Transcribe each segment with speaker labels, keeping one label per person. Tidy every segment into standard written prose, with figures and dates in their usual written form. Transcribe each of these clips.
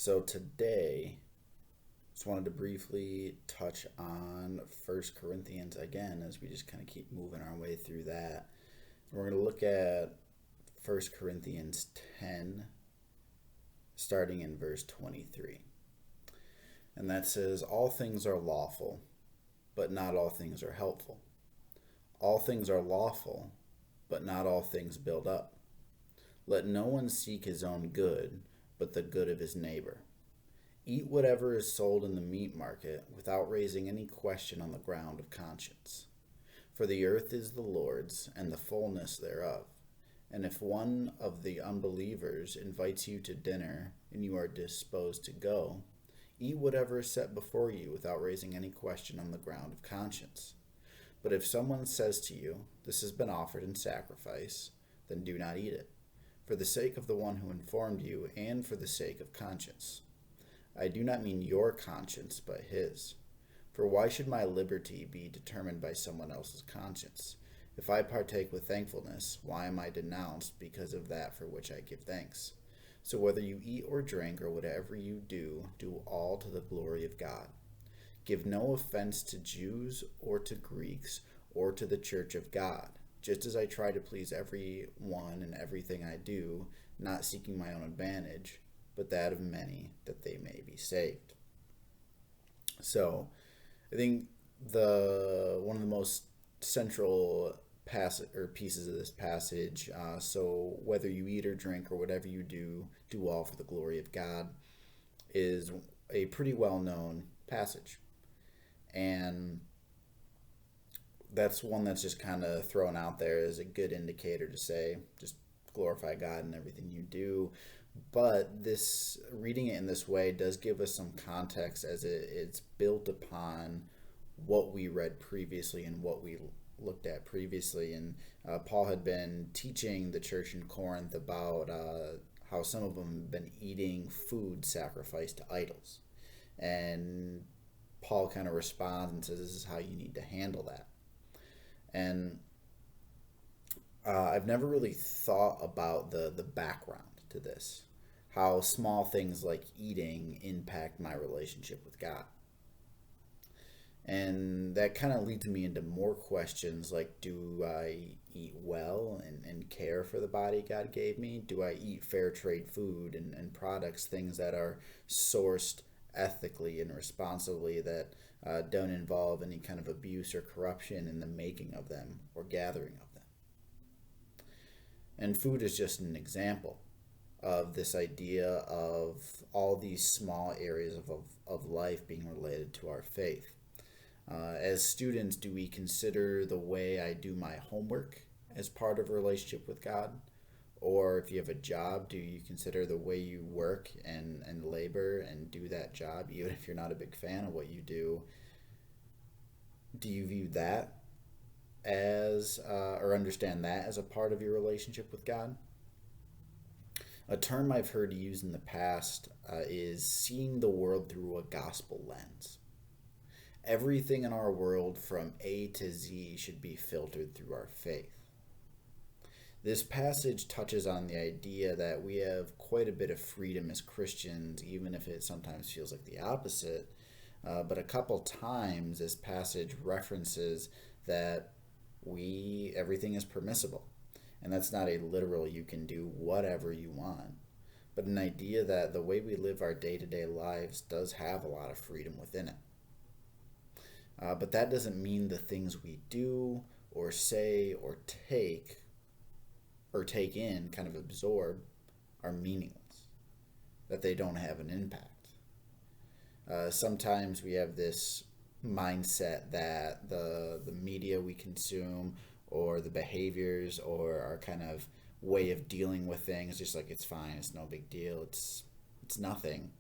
Speaker 1: So today, just wanted to briefly touch on First Corinthians again as we just kind of keep moving our way through that. We're going to look at First Corinthians 10, starting in verse 23. And that says, "All things are lawful, but not all things are helpful. All things are lawful, but not all things build up. Let no one seek his own good, but the good of his neighbor. Eat whatever is sold in the meat market without raising any question on the ground of conscience. For the earth is the Lord's and the fullness thereof. And if one of the unbelievers invites you to dinner and you are disposed to go, eat whatever is set before you without raising any question on the ground of conscience. But if someone says to you, 'This has been offered in sacrifice,' then do not eat it, for the sake of the one who informed you and for the sake of conscience. I do not mean your conscience, but his. For why should my liberty be determined by someone else's conscience? If I partake with thankfulness, why am I denounced because of that for which I give thanks? So whether you eat or drink or whatever you do all to the glory of God. Give no offense to Jews or to Greeks or to the church of God, just as I try to please every one in everything I do, not seeking my own advantage, but that of many, that they may be saved." So, I think the one of the most central passage or pieces of this passage. So whether you eat or drink or whatever you do all for the glory of God, is a pretty well known passage, and that's one that's just kind of thrown out there as a good indicator to say just glorify God in everything you do. But this reading it in this way does give us some context as it's built upon what we read previously and what we looked at previously. And Paul had been teaching the church in Corinth about how some of them have been eating food sacrificed to idols. And Paul kind of responds and says, this is how you need to handle that. And I've never really thought about the background to this, how small things like eating impact my relationship with God. And that kind of leads me into more questions like, do I eat well and care for the body God gave me? Do I eat fair trade food and products, things that are sourced ethically and responsibly, that don't involve any kind of abuse or corruption in the making of them or gathering of them? And food is just an example of this idea of all these small areas of life being related to our faith. As students, do we consider the way I do my homework as part of a relationship with God? Or if you have a job, do you consider the way you work and labor and do that job, even if you're not a big fan of what you do you view that as, or understand that as a part of your relationship with God? A term I've heard used in the past is seeing the world through a gospel lens. Everything in our world from A to Z should be filtered through our faith. This passage touches on the idea that we have quite a bit of freedom as Christians, even if it sometimes feels like the opposite. But a couple times this passage references that everything is permissible. And that's not a literal you can do whatever you want, but an idea that the way we live our day-to-day lives does have a lot of freedom within it. But that doesn't mean the things we do or say or take in, kind of absorb, are meaningless, that they don't have an impact. Sometimes we have this mindset that the media we consume or the behaviors or our kind of way of dealing with things, just like it's fine, it's no big deal, it's nothing.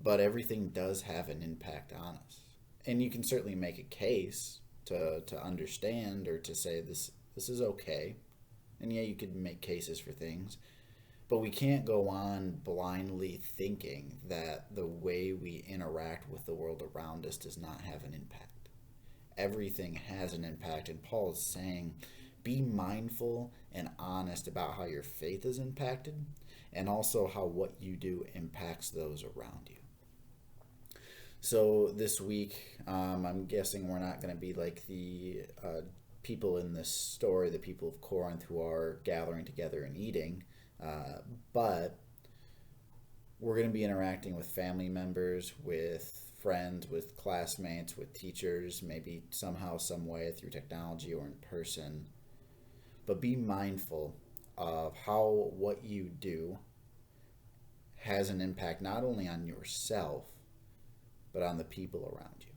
Speaker 1: But everything does have an impact on us. And you can certainly make a case to understand or to say this is okay. And yeah, you could make cases for things. But we can't go on blindly thinking that the way we interact with the world around us does not have an impact. Everything has an impact, and Paul is saying, be mindful and honest about how your faith is impacted, and also how what you do impacts those around you. So this week, I'm guessing we're not going to be like the people in this story, the people of Corinth who are gathering together and eating, but we're going to be interacting with family members, with friends, with classmates, with teachers, maybe somehow, some way through technology or in person. But be mindful of how what you do has an impact not only on yourself, but on the people around you.